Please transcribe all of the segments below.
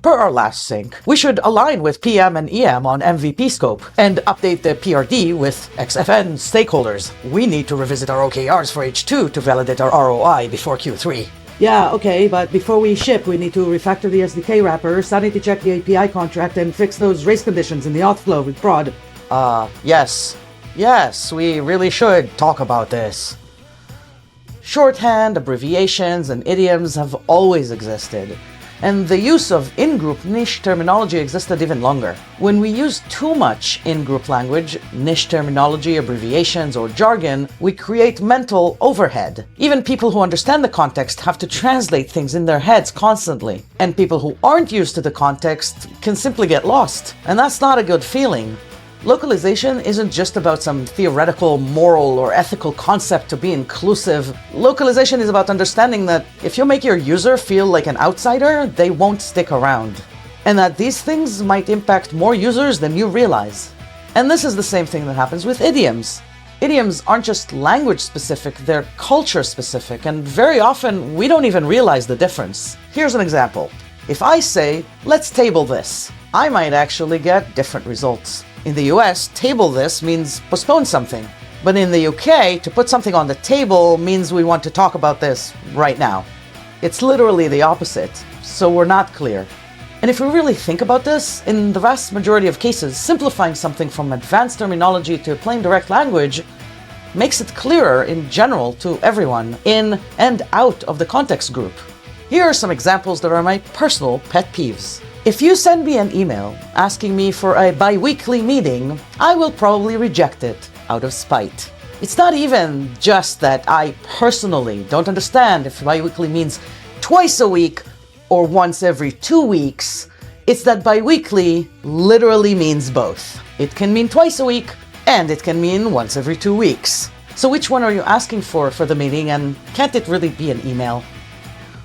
Per our last sync, we should align with PM and EM on MVP scope and update the PRD with XFN stakeholders. We need to revisit our OKRs for H2 to validate our ROI before Q3. Yeah, okay, but before we ship, we need to refactor the SDK wrapper, sanity check the API contract, and fix those race conditions in the auth flow with prod. Yes. Yes, we really should talk about this. Shorthand, abbreviations, and idioms have always existed, and the use of in-group niche terminology existed even longer. When we use too much in-group language, niche terminology, abbreviations, or jargon, we create mental overhead. Even people who understand the context have to translate things in their heads constantly, and people who aren't used to the context can simply get lost, and that's not a good feeling. Localization isn't just about some theoretical, moral, or ethical concept to be inclusive. Localization is about understanding that if you make your user feel like an outsider, they won't stick around. And that these things might impact more users than you realize. And this is the same thing that happens with idioms. Idioms aren't just language specific, they're culture specific, and very often we don't even realize the difference. Here's an example. If I say, let's table this, I might actually get different results. In the US, table this means postpone something. But in the UK, to put something on the table means we want to talk about this right now. It's literally the opposite, so we're not clear. And if we really think about this, in the vast majority of cases, simplifying something from advanced terminology to plain direct language makes it clearer in general to everyone, in and out of the context group. Here are some examples that are my personal pet peeves. If you send me an email asking me for a biweekly meeting, I will probably reject it out of spite. It's not even just that I personally don't understand if biweekly means twice a week or once every 2 weeks. It's that biweekly literally means both. It can mean twice a week and it can mean once every 2 weeks. So which one are you asking for the meeting, and can't it really be an email?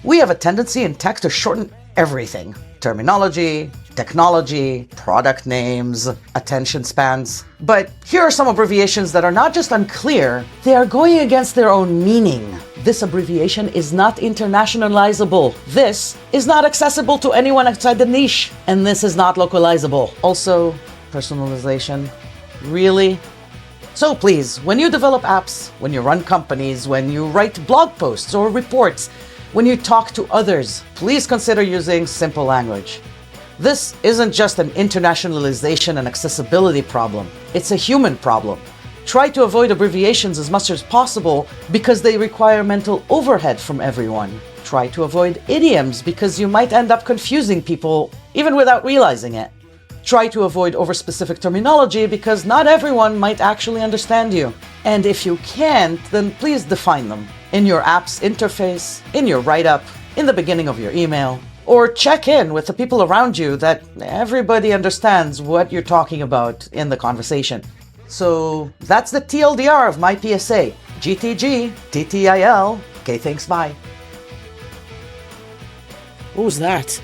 We have a tendency in tech to shorten everything. Terminology, technology, product names, attention spans. But here are some abbreviations that are not just unclear, they are going against their own meaning. This abbreviation is not internationalizable. This is not accessible to anyone outside the niche. And this is not localizable. Also, personalization. Really? So please, when you develop apps, when you run companies, when you write blog posts or reports, when you talk to others, please consider using simple language. This isn't just an internationalization and accessibility problem. It's a human problem. Try to avoid abbreviations as much as possible because they require mental overhead from everyone. Try to avoid idioms because you might end up confusing people even without realizing it. Try to avoid overspecific terminology because not everyone might actually understand you. And if you can't, then please define them. In your app's interface, in your write-up, in the beginning of your email, or check in with the people around you that everybody understands what you're talking about in the conversation. So that's the TLDR of my PSA. GTG, ttyl, kthxbai. What was that?